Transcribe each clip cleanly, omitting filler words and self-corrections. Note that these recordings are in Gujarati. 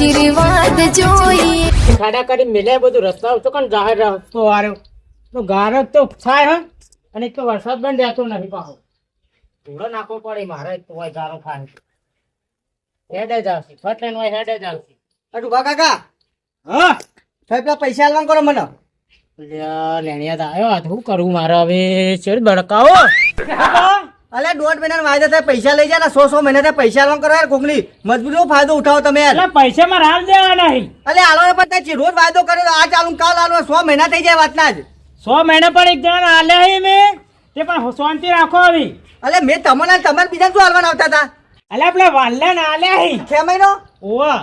આશીર્વાદ જોઈએ. ખાડા કરી મેલે બધું રસ્તા તો કણ જાહેર રસ્તો આર્યો તો ગારક તો થાય હ અને એક તો વરસાદ બંધ રહેતો નથી પાછો ધૂળો નાખવો પડે મારે તો હોય ગારો થાય હેડે જ આવશે ફટલેન હોય હેડે જ આવશે. ડુબા કાકા હા સાહેબ પેલા પૈસા આલવાન કરો મને. લેણિયા આવ્યો આ શું કરું મારે હવે ચેડ બડકાવો અલે 1.5 મહિના વાયદા થાય પૈસા લઈ જાય ને 100 મહિના થાય પૈસા આલવાન કરો યાર કોકની મજબૂરીનો ફાયદો ઉઠાવો તમે યાર. એટલે પૈસા માં રાલ દેવા નહીં અલે આલવાનો પણ થાય રોજ વાયદો કર્યો આ ચાલુ કાલ આલવા 100 મહિના થઈ જાય વાતના જ. 100 મહિના પર એક જણા આલ્યા હે મેં તે પણ શાંતિ રાખો આવી. અલે મેં તમને બીજા શું આલવાના આવતા હતા અલે આપણે વાલ્લા ને આલ્યા હે 6 મહિનો ઓવા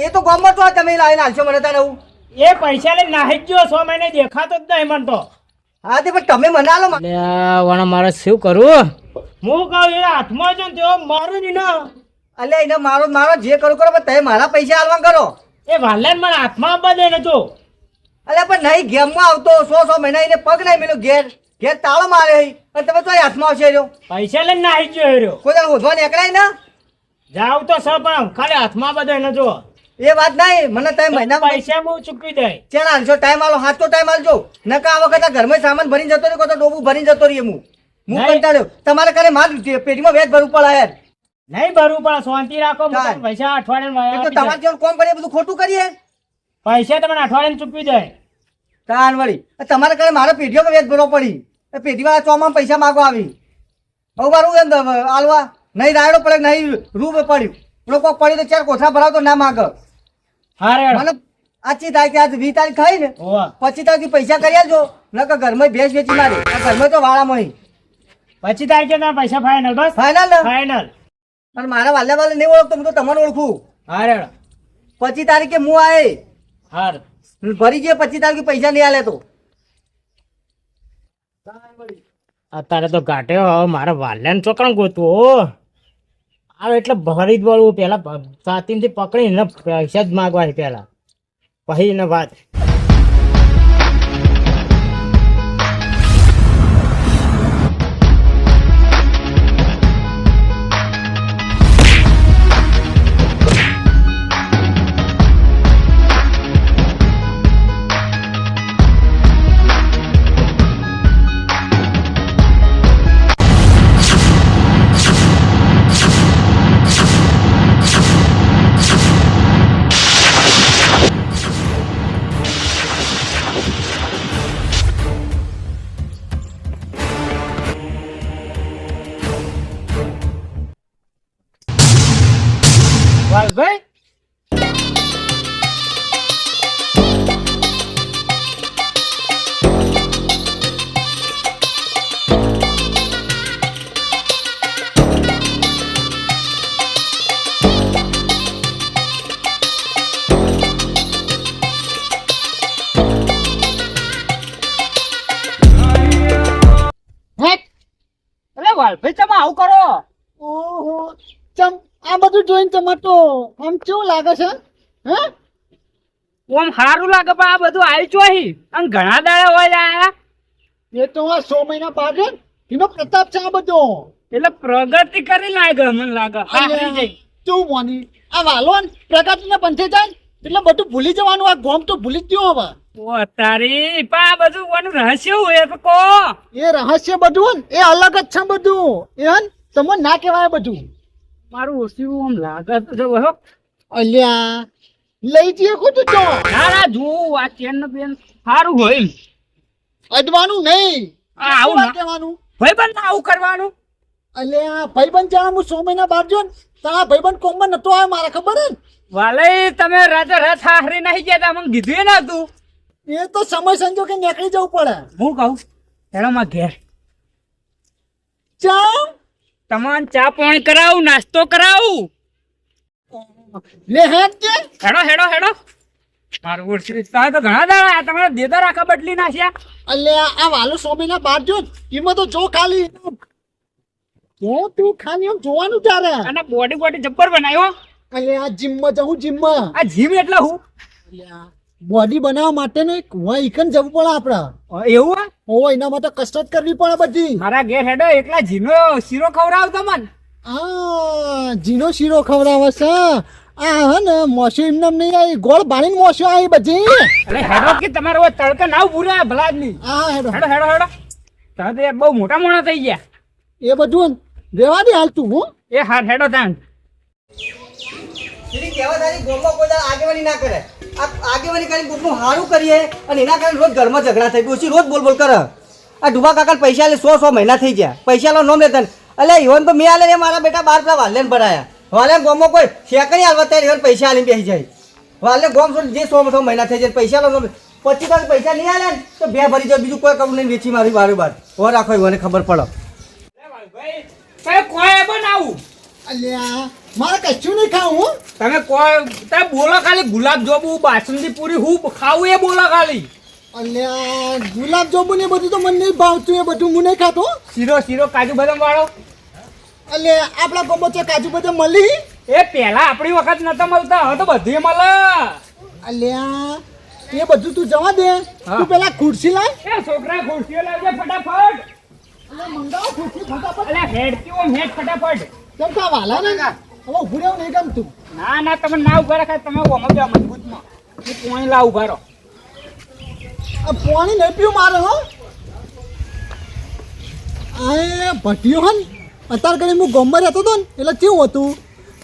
એ તો ગમત તો તમે લાવીને આલશો મને તારે એવું. એ પૈસા લઈને નાહી જ ગયો 100 મહિને દેખાતો જ નહીં મન તો. હા તે પણ તમે મને આલો. વાણા મારે શું કરું હું કહું એ હાથમાં છે ને તેઓ મારું જ ના. અલે એને મારો જે કરું કરો પણ તમે મારા પૈસા આલવાન કરો. એ વાલ્લા ને મારા હાથમાં આપવા દે ને તો. અલે પણ નહીં ગેમમાં આવતો 100 મહિના એને પગ નહીં મેલ્યો ઘેર તાળો મારે અને તમે તો હાથમાં આવશે રહ્યો પૈસા લઈને નાહી જ ગયો રહ્યો. કોઈ હોધવા નીકળાય ને જાવ તો સર પણ ખાલી હાથમાં બધો એને જો એ વાત નહીં મને તમે મહિના પૈસા હું ચૂકવી દે. ચાલ આલશો ટાઈમ આલો હાથ તો ટાઈમ આલજો નકા આ વખત ઘરમાં સામાન ભરીને જતો રહ્યો તો ડોબું ભરીને જતો રહી હું કંટાળ્યો. તમારે કરે માર પેટીમાં વેચ ભરવું પડે યાર. નહીં ભરવું પણ શાંતિ રાખો પૈસા અઠવાડિયે તો તમારે જેવું કોમ કરીએ બધું ખોટું કરીએ. પૈસા તમને અઠવાડિયે ચૂકવી દે. તાન વળી તમારે કરે મારે પેઢીઓમાં વેચ ભરવો પડી પેઢીવાળા ચોમાં પૈસા માગવા આવી હવે મારું એમ આલવા નહીં રાયડો પડે નહીં રૂપ પડ્યું લોકો પડી તો ચાર કોઠા ભરાવ તો ના માગ મને આછી તારીખ આજ 20 તારીખ ખાઈ ને 25 તારીખ પૈસા કરી આલજો નકર ઘરમાં ભેંસ વેચી મારી ઘરમાં તો વાળામાં 25 તારીખે ના પૈસા ફાઇનલ બસ ફાઇનલ ને ફાઇનલ. અને મારા વાલે નહીં ઓળખતો હું તો તમને ઓળખું. હારે 25 તારીખે હું આએ હાર ભરી ગયો 25 તારીખે પૈસા નહીં આલે તો અત્યારે તો ઘાટ્યો હવે મારા વાલ્યાને ચોકણ ગોતું આવે એટલે ભરી જ બોલવું પેલા સાતીથી પકડીને પૈસા જ માગવા પેલા પછી ને વાત. ભાઈ વાલભાઈ તમે આવું કરો. ઓહો ચમ આ બધું જોઈને તમારે તો આમ કેવું લાગે છે હે આમ સારું લાગે પણ આ બધું આવી ચોહી અને ઘણા દાડા હોય આયા એ તો આ 100 મહિના બાદ એનો પ્રતાપ છે આ બધો એટલે પ્રગતિ કરી લાગે મને લાગે તું મોની આ વાલો પ્રગતિ ને પંથે જાય એટલે બધું ભૂલી જવાનું આ ગોમ તો ભૂલી જ ગયો હવે તારી પણ આ બધું કોનું રહસ્ય હોય તો કો એ રહસ્ય બધું એ અલગ જ છે બધું એ તમને ના કહેવાય બધું મારું ઓછું આમ લાગે તો જો અલ્યા લઈ જઈએ ખોટું તો ના જોવું આ ચેન ને પેન સારું હોય અડવાનું નહીં આવું ના કહેવાનું ભાઈબંધ આવું કરવાનું અલ્યા ભાઈબંધ જ્યાં હું 100 મહિના બાદ જો ને તારા ભાઈબંધ કોમમાં નતો આવ્યો મારે ખબર હે વાલે તમે રાતે રાત હારી નહીં જતા મને કીધું ના તું એ તો સમય સંજોગે નીકળી જવું પડે હું કહું હેડો માં ઘેર ચા તમારે ચા પાણી કરાવું નાસ્તો કરાવું લે હેડ કે હેડો હેડો હેડો મારું ઓળખી તો ઘણા દાડા તમારા દેદાર આખા બદલી નાખ્યા અલ્યા આ વાલો 100 મહિના બાદ જો એમાં તો જો ખાલી કેવું તું ખાલી એમ જોવાનું તારે અને બોડી જબ્બર બનાવ્યો અલ્યા આ જીમમાં જવું જીમમાં આ જીમ એટલે હું અલ્યા બોડી બનાવવા માટેનું એક વાઈકન જવું પડે આપડા એવું ઓ એના માટે કસરત કરવી પડે બધી મારા ઘેર હેડો એકલા જીનો શીરો ખવડાવતો મન આ જીનો શીરો ખવડાવે છે આ હે ને મોસી એમને નહીં આવી ગોળ બાળીને મોસી આવી બધી અરે હેડો કે તમારે હવે તડકા ના પૂરા ભલા આદમી. હા હેડો હેડો હેડો હેડો તમે તો યાર બહુ મોટા મોણા થઈ ગયા. એ બધું રેવા દે હાલ તું હું એ હાર હેડો તાન. પેલી કહેવત આવી, ગોળમાં કોઈ દાડો આગેવાની ના કરે. આ આગેવાની કરીને કોકનું હારું કરીએ અને એના કારણે રોજ ઘરમાં ઝઘડા થાય. ડોશી રોજ બોલ બોલ કરે. આ ડુબા કાકા પૈસા લે 100 મહિના થઈ ગયા. પૈસા લો નોમ લેતા અલે ઈવન તો મેં આલે ને મારા બેટા 12 પેલા વાલેન ભરાયા. વાલેન ગોમમાં કોઈ શેકણી હાલવા ત્યારે ઈવન પૈસા આલીને બેસી જાય. વાલે ગોમ છોડ જે 100 મહિના થઈ જાય પૈસા લો નોમ 25 પૈસા નહીં આલે ને તો બે ભરી જાય. બીજું કોઈ કરું નહીં, વેચી મારી બારોબાર હો રાખો ઈવને ખબર પડે. તમે કોઈ બનાવું અલ્યા મારે કશું નહીં ખાવું તમે કોઈ તમે બોલો ખાલી ગુલાબ જાંબુ બાસુંદી પૂરી હું ખાવું એ બોલો ખાલી. અલ્યા ગુલાબ જાંબુ ને બધું તો મને નહીં ભાવતું એ બધું હું નહીં ખાતો શીરો કાજુ બદામ વાળો. એટલે આપણા ગોમો છે કાજુ બદામ મળી એ પેલા આપણી વખત નતા મળતા, હવે તો બધી મળે. અલ્યા એ બધું તું જવા દે તું પેલા ખુરશી લાય એ છોકરા ખુરશીઓ લાવજે ફટાફટ. અલ્યા મંગાવો ખુરશી ફટાફટ અલ્યા હેડકી ઓમ હેડ ફટાફટ. કેમ કા વાલા ને હવે ઉભું રહેવું નહીં ગમતું ના ના તમે ના ઉભા રાખા, તમે ઓમ જાઓ મજબૂતમાં. હું પોણી લાવ ઉભા રહો. આ પાણી નહીં પીવું મારે હો આ ભટ્યો હન અત્યારે ઘડી હું ગોમમાં રહેતો હતો ને એટલે કેવું હતું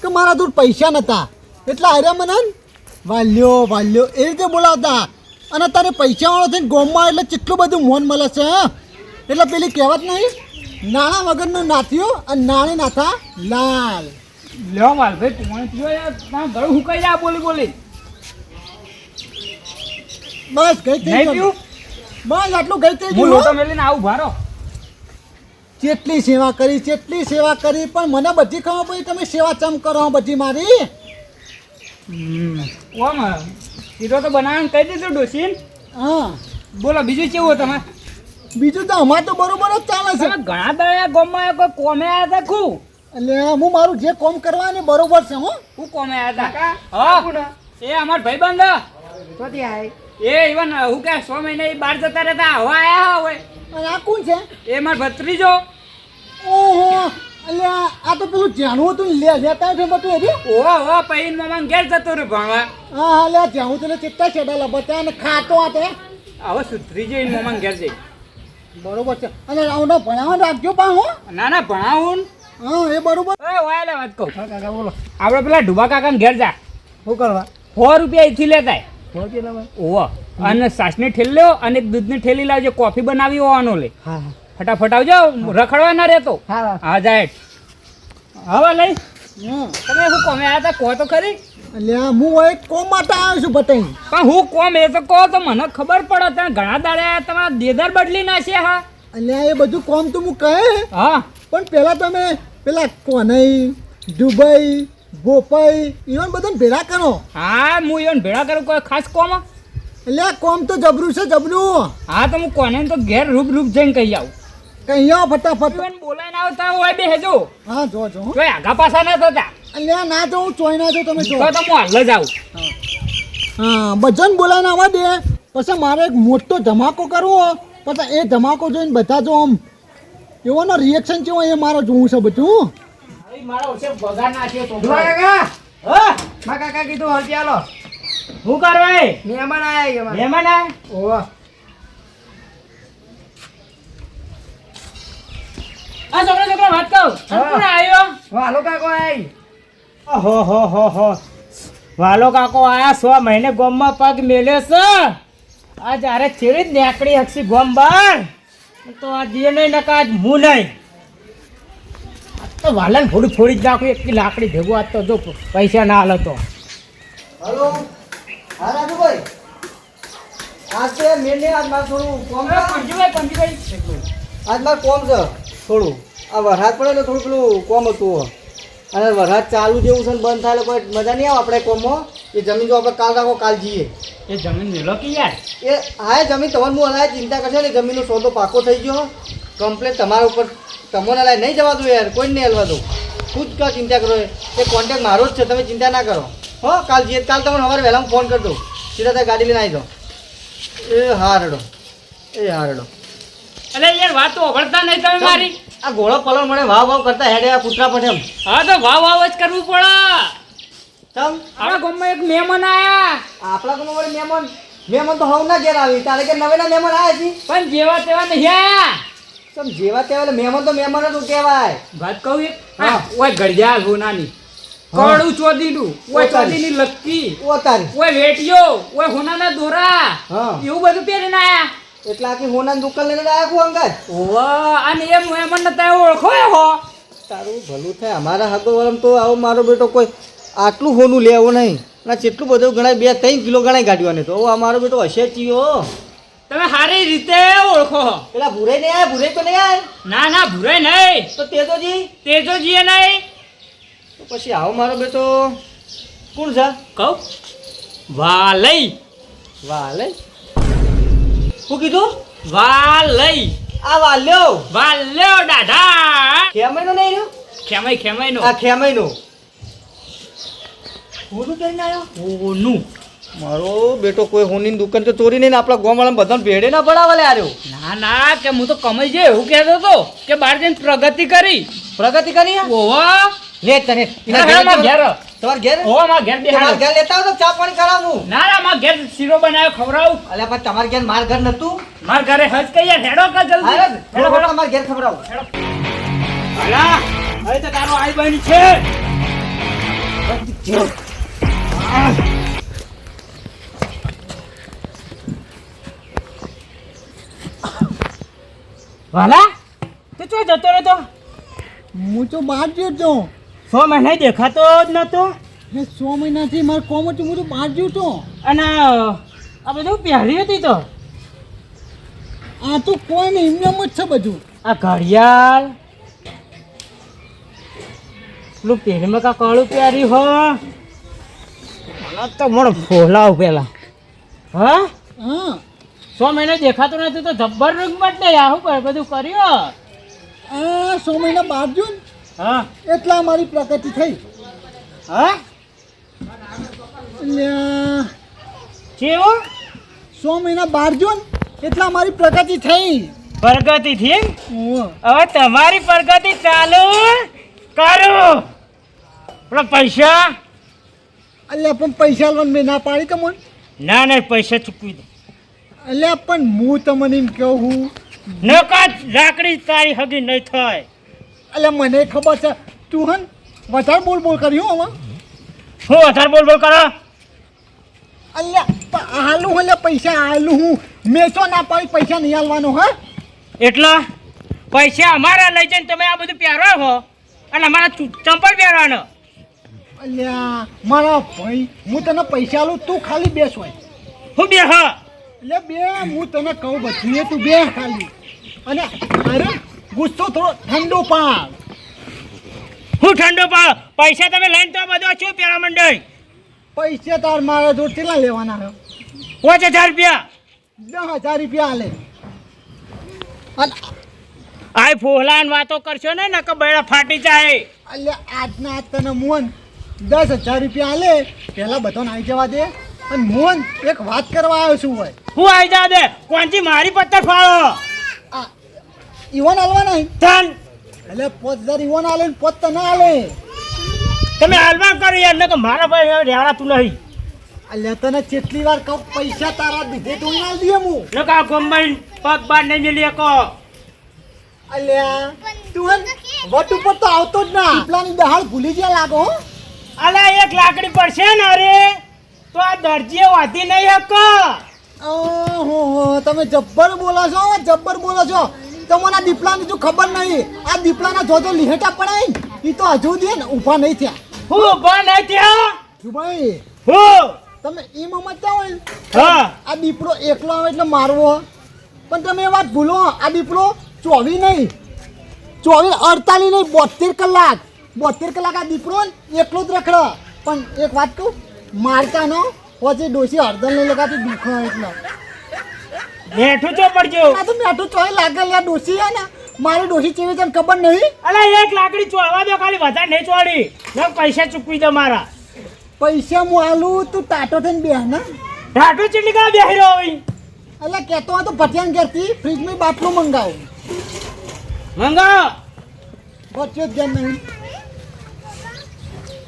કે મારા દૂર પૈસા નહોતા એટલે આર્યા મને હન વાલ્યો એ રીતે બોલાવતા અને અત્યારે પૈસાવાળો થઈને ગોમમાં એટલે કેટલું બધું મોન મળે છે એટલે પેલી કહેવત નહીં નાણાં વગરનું નાથ્યો અને નાણે નાથા લાલ લ્યો માલ ભાઈ પોણી પીવો યાર, તમે ગળું હુકાઈ જાય બોલી બોલી. બસ ગઈ થઈ નહીં ગયું. પીવું બસ આટલું ગઈ થઈ હું ગયું લોટો મેલીને આવું ઉભા રહો. કેટલી સેવા કરી પણ મને બધી ખબર પડી તમે સેવા ચમ કરો બધી મારી ઓમ શીરો તો બનાવીને કહી દીધું ડોસીન. હા બોલો બીજું કેવું તમે? બીજું તો અમારે તો બરોબર જ ચાલે છે તમે ઘણા દળ્યા ગામમાં કોઈ કોમે આવ્યા હતા ખું? એટલે હું મારું જે કોમ કરવા ને બરોબર છે હો હું કોમે આવ્યા હતા? હા એ અમાર ભાઈબંધ એ ઇવન હું કે 100 મહિના એ બહાર જતા રહેતા હવે આયા હોય. અને આ કોણ છે એ માર ભત્રીજો. ઓહો એટલે આ તો પેલું જાણવું હતું ને લેતા છે બધું એરી ઓહો પૈન મામા ઘેર જતો રહ્યો ભણવા. હા લે જાણવું તો ચિત્તા છેડા લબતા અને ખાતો આતે હવે સુધરી જઈને મામા ઘેર જઈ. બરોબર છે અને રાઉન્ડ ભણાવવા રાખજો પા હો ના ના ભણાવું. હા એ બરોબર ઓય વાયલે વાત કહું. કાકા બોલો. આપણે પેલા ડુબા કાકાને ઘેર જા. શું કરવા 100 રૂપિયા અહીંથી લેતા ઓહો અને સાસની ઠેલી લ્યો અને એક દૂધની ઠેલી લાવજો, કોફી બનાવી હોવાનો લે. હા ફટાફટ આવજો, રખડવા ના રહેતો. હા હા જાય હવે લઈ. હા તમે શું કોમે આવ્યા હતા કહો તો ખરી? એટલે હું એક કોમ માટે આવ્યો છું બતાવી પણ હું કોમ એ તો કહો તો મને ખબર પડે. તમે ઘણા દાડા તમારા દેદર બદલી નાખશે. હા એટલે એ બધું કોમ તો હું કહે હા પણ પેલા તમે પેલા કોનઈ દુબઈ બોપાઈ ઇવન બધાને ભેળા કરો હા હું even ભેળા કરું કોઈ ખાસ કોમ. એટલે આ કોમ તો જબરું છે જબરું હા તો હું કોને તો ઘેર રૂપ જઈને કહી આવું. કઈ આવો ફટાફટ even બોલાઈને આવતા હોય બેસજો. હા જો જો કોઈ આગા પાછા ના થતા એટલે આ ના જો હું ચોઈ ના જો તમે જો તો હું હાલ જ આવું. હા બધાને બોલાવીને આવવા દે પછી મારે એક મોટો ધમાકો કરવો પછી એ ધમાકો જોઈને બધા જો આમ એવાનો રિએક્શન કેવો એ મારે જોવું છે બધું મારો ઓછે બગાડ નાખ્યો તો. કાકા કીધું હજી હાલો હું કરવા મહેમાન આયા મહેમાન આ ઓવા છોકરા વાત કહું. કોણ આવ્યો? હાલો કાકો આઈ ઓહો વાલો કાકો આયા 100 મહિને ગોમમાં પગ મેલ્યો છે. આ જ્યારે ચેડી જ નીકળી હકસી ગોમ બાર તો આ દે નહીં નકા આજ હું નહીં. આજ તો વાલન ફોડી જ નાખું. એક લાકડી ભેગું આજ તો જો પૈસા ના હાલો તો. હલો હા રાજુભાઈ આજ તો મેં આજ મારે થોડું કોમ છે. પંજુભાઈ આજ મારે કોમ છે થોડું. આ વરસાદ પડે એટલે થોડું પેલું કોમ હતું અને વરસાદ ચાલુ જેવું છે ને બંધ થાય એટલે કોઈ મજા નહીં આવે આપણે કોમમાં. એ જમીન જો આપણે કાલ રાખો કાલ જઈએ. એ જમીન મેલો કે યાર. એ હા એ જમીન તમને હું હલાય ચિંતા કરશો ને જમીનનો સોદો પાકો થઈ ગયો કમ્પ્લેટ તમારા ઉપર. તમને હલાય નહીં જવા દો યાર, કોઈ નહીં હલવા દો. ખુદ કા ચિંતા કરો એ કોન્ટેક્ટ મારો જ છે, તમે ચિંતા ના કરો. હો કાલ જઈએ કાલ તમને સવારે વહેલા ફોન કરી દઉં, સીધા ત્યાં ગાડી લઈને આવી જાઓ. એ હા રડો અરે યાર વાત તો ઓગળતા નહીં તમે મારી. આ ઘોડો પલણ મને વાવ કરતા હેડે આ કૂતરા પડે એમ. હા તો વાવ જ કરવું પડે. ચમ આપણા ગામમાં એક મહેમાન આયા આપણા ગામમાં વળી મહેમાન તો હવ ના ઘેર આવી તારે કે નવે ના મહેમાન આવ્યા છે પણ જેવા તેવા નહીં આયા ચમ જેવા તેવા મહેમાન તો મહેમાન જ કહેવાય વાત કહું એક હા. ઓય ઘડિયાળ હોનાની કડું ચોદીનું ઓય ચોદીની લક્કી ઓ તારી ઓય વેટિયો ઓય હોનાના દોરા હા. એવું બધું પહેરીને આયા એટલે આખી હોનાની દુકાન લઈને આવ્યા છું અંગત ઓવા અને એ મહેમાન નતા ઓળખો હો તારું ભલું થાય અમારા હાકો વલમ તો આવો મારો બેટો કોઈ આટલું હોનું લેવો નહીં ના જેટલું બધું ગણાય 2-3 કિલો ગણાય ગાડીઓને તો હવે અમારો બેટો હશે ચીયો તમે સારી રીતે ઓળખો પેલા ભૂરાઈ નહીં આયા ભૂરાઈ તો નહીં આયા ના ના ભૂરાય નહીં તો તેજોજી તેજોજીએ નહીં તો પછી આવો મારો બેટો કોણ છે કહું વાલઈ વાલે શું કીધું વાલઈ આ વાલ્યો વાલ્યો દાદા ખેમાઈનો નહીં રહ્યો ખેમાઈ નો આ ખેમાઈનો હોનું કરીને આવ્યો ઓનું મારો બેટો કોઈ હોનીની દુકાન તો ચોરી નહીં ને આપણા ગામવાળા બધાને ભેડે ના પડાવે લે આર્યો ના ના કે હું તો કમાઈ જાય એવું કહેતો હતો કે બહાર જઈને પ્રગતિ કરી પ્રગતિ કરી ઓવા લે તને ઘેર તમાર ઘેર ઓવા માં ઘેર તમાર બેહાડો ઘેર લેતા આવો તો ચા પાણી કરાવું ના ના માં ઘેર શીરો બનાવ્યો ખવડાવું અલ્યા પણ તમાર ઘેર માર ઘર નતું માર ઘરે હજ કહીએ હેડો કા જલ્દી હારે હેડો હેડો તમાર ઘેર ખવડાવું અલા હવે તો તારો આઈ બની છે વાલા તે ચો જતો રહ્યો તો હું તો બહાર ગયો તો 6 મહિના દેખાતો જ નતો એ 6 મહિનાથી મારે કોમ હતું હું તો બહાર ગયો તો અને આ બધું પહેરી હતી તો આ તો કોઈ નહીં એમનેમ જ છે બધું આ ઘડિયાળ પેલું પહેરીમાં કા કાળું પહેર્યું હો મને તો મને ફોલાવ પેલા હા હા 6 મહિના દેખાતું નથી તો જબ્બર રંગમાં જ નહીં આવું બધું કર્યું આ 6 મહિના બહાર ગયો ને હા એટલા મારી પ્રગતિ થઈ હા અલ્યા કેવું 6 મહિના બહાર ગયો ને એટલા મારી પ્રગતિ થઈ પ્રગતિ થી ઓહ. હવે તમારી પ્રગતિ ચાલુ કરો પેલા પૈસા અલ્યા પણ પૈસા લોન મેં ના પાડી તમને ના ના પૈસા ચૂકવી દે અલ્યા પણ હું તમને એમ કહું નકા લાકડી તારી હગી નહીં થાય અલ્યા મને ખબર છે તું હન વધારે બોલ કર્યું હવે હું વધારે બોલ કરો અલ્યા પણ હાલું અલ્યા પૈસા હાલું હું મેં તો ના પાડી પૈસા નહીં હાલવાનો હા એટલા પૈસા અમારા લઈ જઈને તમે આ બધું પહેરો હો અને અમારા ચંપલ પહેરવાનો અલ્યા મારા ભાઈ હું તને પૈસા આલું તું ખાલી બેસ હોય હું બે હા એટલે બે હું તને કહું બધું એ તું બે ખાલી અને અરે ગુસ્સો થોડો ઠંડો પાડ હું ઠંડો પૈસા તમે લઈને તો બધું શું પહેરા મંડળ પૈસા તાર મારા જોડ કેટલા લેવાના છે 5000 રૂપિયા 10,000 રૂપિયા આલે અને આ ફોહલાન વાતો કરશો ને નકર બેડા ફાટી જાય અલ્યા આજના આજ તને મોહન 10,000 રૂપિયા આલે પહેલા બધાને આવી જવા દે અને મોહન એક વાત કરવા આવ્યો છું હોય હું આવી જા દે કોણથી મારી પત્તર ફાળો આ ઈવન આલવા નહીં ધન એટલે 5,000 ઈવન આલે ને 5 તો ના આલે તમે હાલવા કરો યાર નકર મારા ભાઈ રેવાતું નહીં અલ્યા તને કેટલી વાર કહું પૈસા તારા દીધે તો ના દે હું નકા ગમ્બઈ પગ બાર નહીં મિલી શકો અલ્યા તું હન વટ ઉપર તો આવતો જ ના પીપલાની દહાડ ભૂલી ગયા લાગો હો અલા એક લાકડી પડશે ને અરે તો આ દરજીએ વાધી નહીં હકો ઓહો તમે જબ્બર બોલો છો તમને આ દીપલાની જો ખબર નહીં આ દીપલાના જો લીહેટા પડે એ તો હજુ દે ને ઊભા નહીં થયા હું ઉભા નહીં થયો ભાઈ હું તમે એમ સમજતા હોય ને, હા આ દીપડો એકલો આવે એટલે મારવો પણ તમે એ વાત ભૂલો આ દીપડો 24 નહીં 48 નહીં 72 કલાક આ દીપડો ને એકલો જ રખડે પણ એક વાત કહું મારતા નો પછી ડોસી હળદર નહીં લગાતી દુખો એટલે બેઠું તો પડજો આ તો મેઠું ચોય લાગે લે ડોસી હે ને મારી ડોસી ચેવી તને ખબર નહીં અલા એક લાકડી ચોળવા દો ખાલી વધારે નહીં ચોળી ને પૈસા ચૂકવી દો મારા પૈસા હું આલું તું ટાટો થઈને બેહ ને ઢાટો ચીટલી કા બેહી રહ્યો હોય એટલે કહેતો હોય તો ભટિયાન ઘેરથી ફ્રીજમાં બાટલું મંગાવું મંગાવો ભટ્યો જ જ્ઞાન નહીં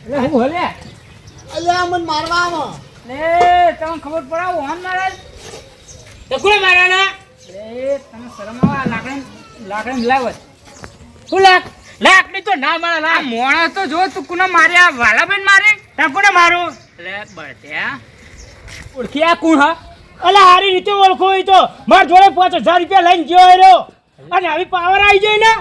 એટલે હું હલે અલ્યા મને મારવા આવો લે તમને ખબર પડે ઓહન મારા તો કોણ મારાના લે તમે શરમ આવે લાકડી લાવત શું લાકડી તો ના મારા લા મોણા તો જો તું કોને માર્યા વાલાબેન મારે તા કોને મારું લે બળત્યા ઓળખ્યા કોણ હા અલા હારી રીતે ઓળખો ઈ તો માર જોડે 5000 રૂપિયા લઈને ગયો એરો અને આવી પાવર આવી જાય ને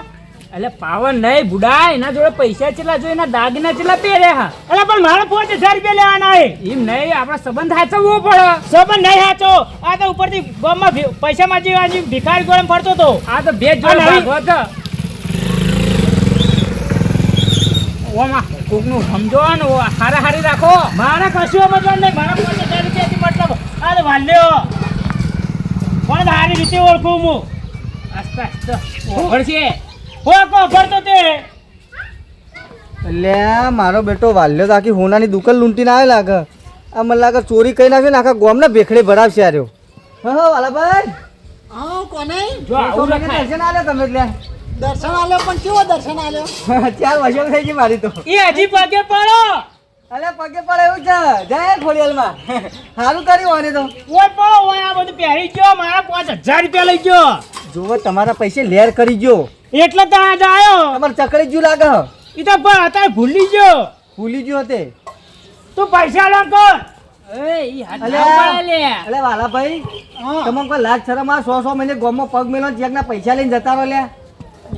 એટલે પાવર નહીં બુડા એના જોડે પૈસા કેટલા જોઈએ એના દાગીના કેટલા પહેર્યા હા એટલે પણ મારે 5000 રૂપિયા લેવાના હે એમ નહીં આપણા સંબંધ સાચવવો પડે સંબંધ નહીં સાચો આ તો ઉપરથી ગામમાં પૈસા માંજી વાજી ભિખારી ગોળમ ફરતો તો આ તો બે જોડે ભાગો હતો ઓમાં કોકનું સમજો ને હારા હારી રાખો મારા કશું મતલબ નહીં મારા 5000 રૂપિયાથી મતલબ આ તો વાલ્યો પણ હારી રીતે ઓળખું હું આસ્તે આસ્તે ઓળખશે ભરતો તે અલ્યા મારો બેટો વાલ્યો તો આખી હોનાની દુકાન લૂંટીને આવે લાગે આ મને લાગે ચોરી કરી નાખ્યો ને આખા ગામના ભેખડે ભરાવશે આર્યો હા વાલાભાઈ હા કોને જો આવું લખાય દર્શન આલ્યો તમે એટલે દર્શન આલ્યો પણ કેવો દર્શન આલ્યો 4 વર્ષો થઈ ગઈ મારી તો એ હજી પગે પડો અલે પગે પડે એવું છે જાય ખોડિયાલમાં સારું કર્યું આને તો ઓય પડો ઓય આ બધું પહેરી ગયો મારા 5000 રૂપિયા લઈ ગયો જુઓ તમારા પૈસે લેર કરી ગયો એટલે તો આજ આવ્યો તમારે ચકડી જ્યું લાગે ઈ તો પણ અત્યારે ભૂલી ગયો ભૂલી ગયો તે તું પૈસા લો કર એ ઈ હાથ ના પાડે લે અલે વાલાભાઈ તમને કોઈ લાજ શરમ આ 100 મહિને ગામમાં પગ મેલો ચેકના પૈસા લઈને જતા રહો લ્યા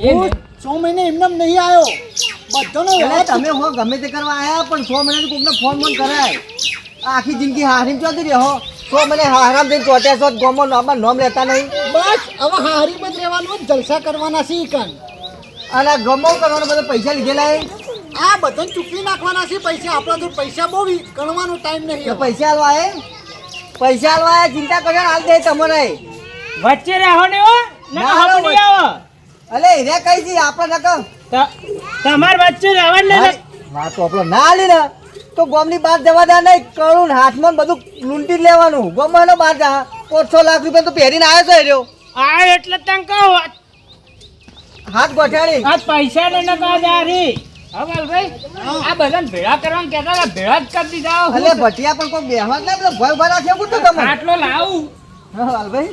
હું 6 મહિને એમને નહીં આવ્યો બધાનો અલે તમે હો ગમે તે કરવા આયા પણ 100 મહિનાથી કોકને ફોન કરાય આખી જિંદગી હારીમ ચોથી રહ્યો 100 મહિને હારામ થઈને ચોટ્યા છો ગામમાં નામ લેતા નહીં બસ હવે હારી મત રહેવાનું જલસા કરવાના છે કન અને ગમો કરવાનો બધા પૈસા લીધેલા આ બધાને ચૂકવી નાખવાના છે પૈસા આપણા જોડે પૈસા બહુ ગણવાનો ટાઈમ નહીં તો પૈસા આલવા ચિંતા કર્યો હાલ દે તમને વચ્ચે રહો ને હો ના હમ નહીં આવો અલે રે કઈ જી આપણે નક તમાર વચ્ચે રહેવા ને વાત તો આપણો ના આલી ને તો ગામની બહાર જવા દે નહીં કરું હાથમાં બધું લૂંટી જ લેવાનું ગામનો બહાર જા 500 લાખ રૂપિયા તો પહેરીને આવ્યો છે રહ્યો આ એટલે તને કહો હાથ ગોઠાડી આ પૈસા લઈને કહો જારી હવાલ ભાઈ આ બધાને ભેળા કરવાનું કહેતા હતા ભેળા જ કરી દીધા અલે ભટિયા પણ કોઈ બેહવા જ ના પેલો ભય ભરા છે કુતો તમે આટલો લાવું હા હાલ ભાઈ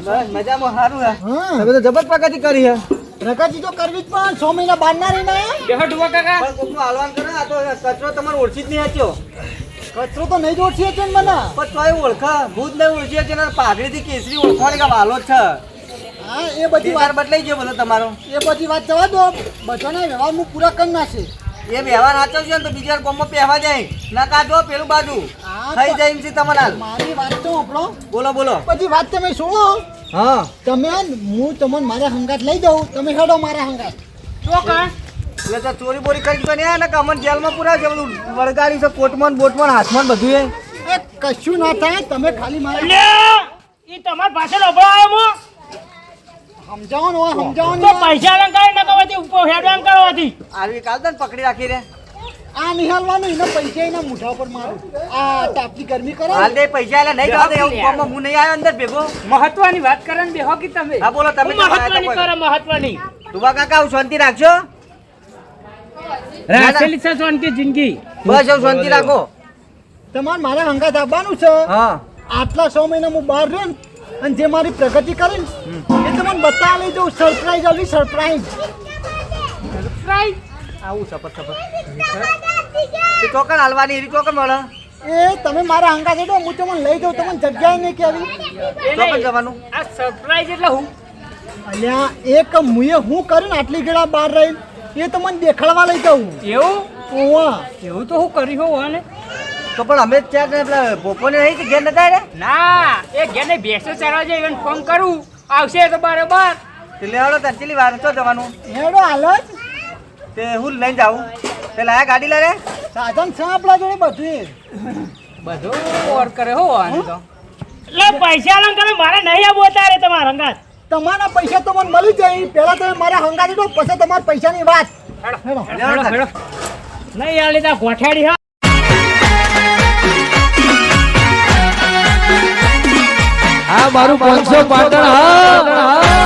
બસ મજામાં સારું હે હા તમે તો જબર પ્રગતિ કરી હે પ્રગતિ તો કરવી જ પણ 6 મહિના બાર ના રહીને બેહો ડુવા કાકા પણ કોકનું હાલવાન કરે આ તો કચરો તમારે ઓળખી જ નહીં હચ્યો કચરો તો નહીં જોડશે છે ને મને પણ તોય ઓળખા ભૂત નહીં ઓળખી છે ને પાઘડીથી કેસરી ઓળખવાની કે વાલો જ છે હા એ બધી વાર વાત બદલાઈ ગયો બધો તમારો એ બધી વાત જવા દો બધાના વ્યવહાર હું પૂરા કરી નાખશે એ વ્યવહાર સાચવશે ને તો બીજા ગામમાં પહેવા જાય ના કાઢો પેલું બાજુ હા, થઈ જાય એમ છે તમારા મારી વાત તો આપણો બોલો બોલો બધી વાત તમે સુનો હા તમે હું તમને મારા હંગાત લઈ જાઉં તમે હેડો મારા હંગાત ચોકા એટલે તો ચોરી બોરી કરી તો ને કે અમને જેલમાં પૂરા છે બધું વળગાડી છે કોટમાં ને બોટમાં ને હાથમાં ને બધું એ કશું ના થાય તમે ખાલી મારા લે ઈ તમાર પાછળ ઉભો આવ્યો મો સમજાવો ને હવે સમજાવો તો ને પૈસા લંકાઈ ન કવાથી ઉપર હેડવામ કરવાથી આવી કાલ તો પકડી રાખી રે આ નિહાલવાનું એના પૈસા એના મોઢા પર મારું આ તાપની ગરમી કરે હાલ દે પૈસા એટલે નહીં જવા દે એવું ગામમાં હું નહીં આવ્યો અંદર ભેગો મહત્વની વાત કરે ને બેહો કે તમે હા બોલો તમે મહત્વની કરે મહત્વની તુબા કાકા આવું શાંતિ રાખજો રાખેલી છે શાંતિ જિંદગી બસ એવું શાંતિ રાખો તમારે મારા હંગાત આવવાનું છે હા આટલા 6 મહિના હું બહાર રહ્યો ને અને જે મારી પ્રગતિ કરી ને એ તમને બતાવી લઈ જાઉં સરપ્રાઈઝ આવી સરપ્રાઈઝ આવું સપત ચોકન હાલવાની એવી ચોકન મળે એ તમે મારા હંગાત હેડો હું તમને લઈ જાઉં તમને જગ્યાએ નહીં કેવી ચોકન જવાનું આ સરપ્રાઈઝ એટલે હું અલ્યા એક મુએ હું કર્યું ને આટલી ઘડા બહાર રહી એ તમને દેખાડવા લઈ જાઉં એવું ઓવા એવું તો હું કર્યું હોવા ને તો પણ અમે ત્યાં પેલા પોપોને નહીં કે ઘેર નતા રે ના એ ઘેરને બેસો ચાલવા જાય એને ફોન કરું આવશે તો બરોબર એટલે હાલો તરચેલી વાર તો જવાનું હેડો હાલત તે હું લઈને જાઉં તે લાયા ગાડી લે રે સાધન છે આપણા જોડે બધું બધું ઓર કરે હો આને તો એટલે પૈસા લંગ કરે મારે નહીં આવું અત્યારે તમારા હંગાત તમારા પૈસા તો મને મળી જાય પહેલા તમે મારા હંગાત હેડો પછી તમારા પૈસાની વાત હેડો નહીં આ લીધા ગોઠાડી હા આ મારું 500 પાટણ હા